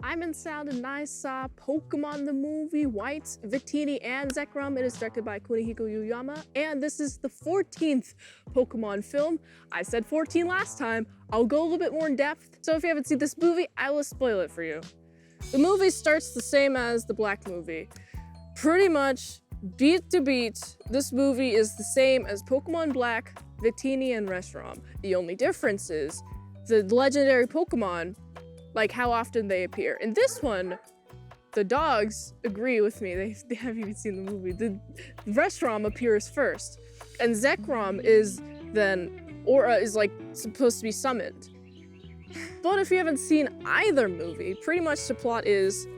itsmintsalad and I saw Pokémon the movie, White, Victini, and Zekrom. It is directed by Kunihiko Yuyama, and this is the 14th Pokémon film. I said 14 last time. I'll go a little bit more in depth, so if you haven't seen this movie, I will spoil it for you. The movie starts the same as the Black movie. Pretty much, beat to beat, this movie is the same as Pokémon Black, Victini, and Reshiram. The only difference is the legendary Pokémon, like how often they appear. In this one, the dogs agree with me. They haven't even seen the movie. The Reshiram appears first, and Zekrom is then, is like supposed to be summoned. But if you haven't seen either movie, pretty much the plot is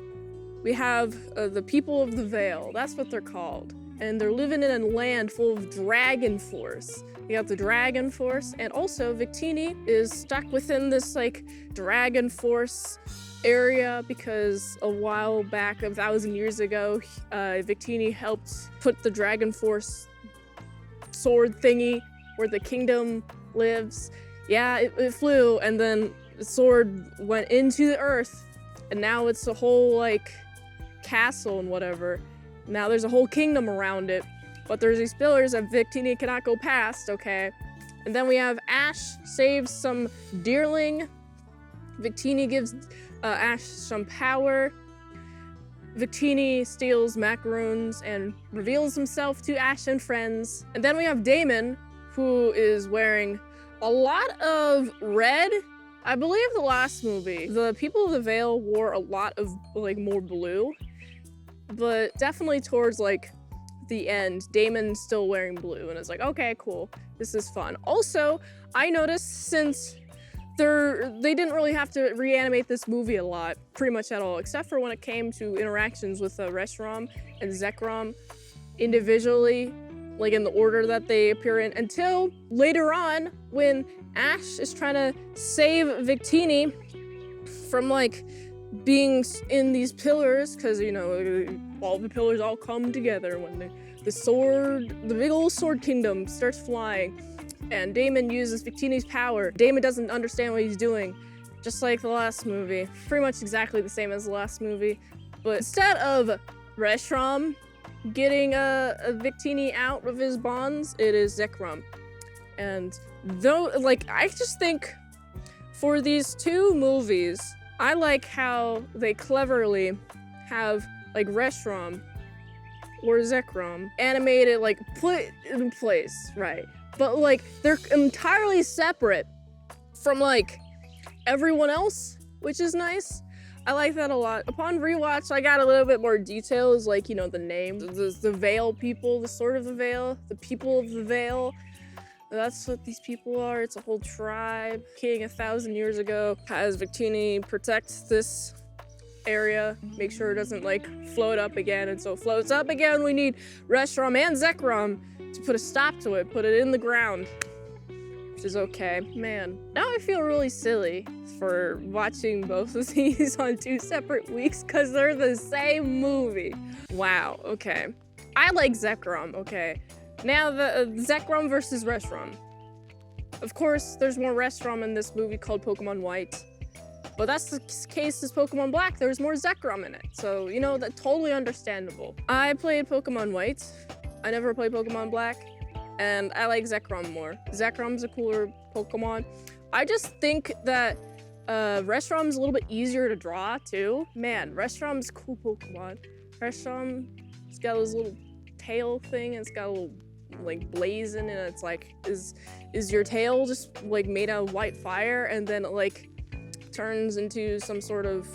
we have the people of the Vale. That's what they're called, and they're living in a land full of dragon force. You got the dragon force, and also Victini is stuck within this like dragon force area because a while back, 1,000 years ago, Victini helped put the dragon force sword thingy where the kingdom lives. Yeah, it flew, and then the sword went into the earth, and now it's a whole like castle and whatever. Now there's a whole kingdom around it. But there's these pillars that Victini cannot go past, okay? And then we have Ash saves some deerling. Victini gives Ash some power. Victini steals macaroons and reveals himself to Ash and friends. And then we have Damon, who is wearing a lot of red. I believe the last movie, the people of the Vale wore a lot of like more blue, but definitely towards like the end, Damon's still wearing blue, and it's like, okay, cool, this is fun. Also, I noticed since they didn't really have to reanimate this movie a lot, pretty much at all, except for when it came to interactions with Reshiram and Zekrom individually, like in the order that they appear in, until later on when Ash is trying to save Victini from like being in these pillars, because you know all the pillars all come together when the big old sword kingdom starts flying, and Damon uses Victini's power. Damon doesn't understand what he's doing, just like the last movie, pretty much exactly the same as the last movie. But instead of Reshiram getting a Victini out of his bonds, it is Zekrom. And though, like, I just think for these two movies, I like how they cleverly have like Reshiram or Zekrom animated, like put in place, right? But like they're entirely separate from like everyone else, which is nice. I like that a lot. Upon rewatch, I got a little bit more details, like, you know, the name, the Vale people, the Sword of the Vale, the people of the Vale. That's what these people are. It's a whole tribe. King 1,000 years ago has Victini protect this area, make sure it doesn't like float up again, and so it floats up again. We need Reshiram and Zekrom to put a stop to it, put it in the ground, which is okay. Man, now I feel really silly for watching both of these on 2 separate weeks because they're the same movie. Wow, okay. I like Zekrom, okay. Now the Zekrom versus Reshiram. Of course, there's more Reshiram in this movie called Pokémon White. But that's the case as Pokémon Black. There's more Zekrom in it. So, you know, that's totally understandable. I played Pokémon White. I never played Pokémon Black. And I like Zekrom more. Zekrom's a cooler Pokémon. I just think that Reshiram's a little bit easier to draw, too. Man, Reshiram's a cool Pokémon. Reshiram's got this little tail thing, and it's got a little like blazing, and it's like, is your tail just like made out of white fire, and then it like turns into some sort of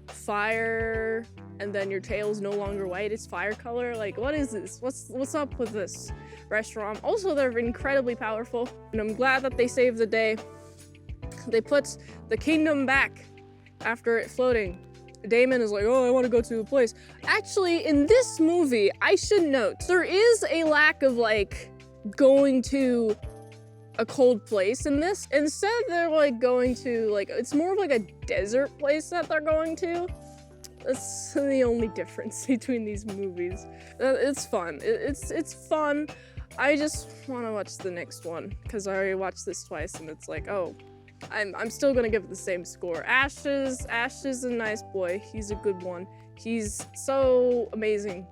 fire, and then your tail's no longer white, it's fire color? Like, what is this? What's up with this Reshiram? Also, they're incredibly powerful, and I'm glad that they saved the day. They put the kingdom back after it floating. Damon is like, oh, I want to go to a place. Actually, in this movie, I should note, there is a lack of like going to a cold place in this. Instead, they're like going to like, it's more of like a desert place that they're going to. That's the only difference between these movies. It's fun. It's fun. I just want to watch the next one because I already watched this twice, and it's like, oh, I'm still gonna give it the same score. Ash is a nice boy. He's a good one. He's so amazing.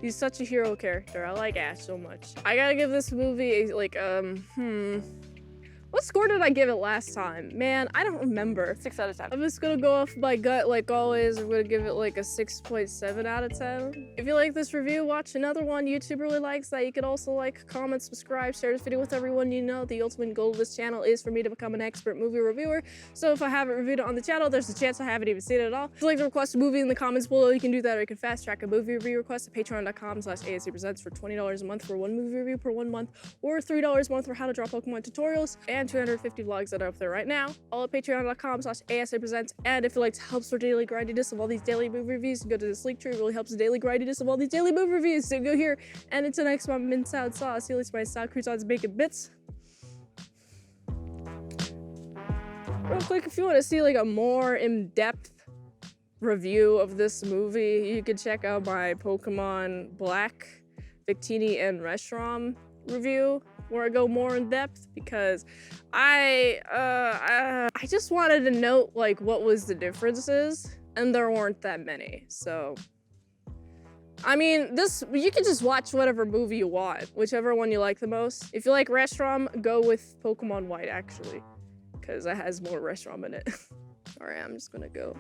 He's such a hero character. I like Ash so much. I gotta give this movie like what score did I give it last time? Man, I don't remember. 6 out of 10. I'm just gonna go off my gut like always. I'm gonna give it like a 6.7 out of 10. If you like this review, watch another one. YouTube really likes that. You could also like, comment, subscribe, share this video with everyone you know. The ultimate goal of this channel is for me to become an expert movie reviewer. So if I haven't reviewed it on the channel, there's a chance I haven't even seen it at all. If you'd like to request a movie in the comments below, you can do that, or you can fast track a movie review request at patreon.com/ASCpresents for $20 a month for 1 movie review per 1 month, or $3 a month for how to draw Pokemon tutorials, and 250 vlogs that are up there right now, all at patreon.com/ASCpresents. And if you'd like to help support daily grindiness of all these daily movie reviews, you can go to this link tree. It really helps the daily grindiness of all these daily movie reviews. So go here, and until next time, mint salad sauce. See you later, my salad croutons, bacon bits. Real quick, if you want to see like a more in-depth review of this movie, you can check out my Pokemon Black, Victini, and Reshiram review, where I go more in depth, because I just wanted to note like what was the differences, and there weren't that many. So I mean, you can just watch whatever movie you want, whichever one you like the most. If you like Reshiram, go with Pokemon White actually, because it has more Reshiram in it. All right, I'm just gonna go.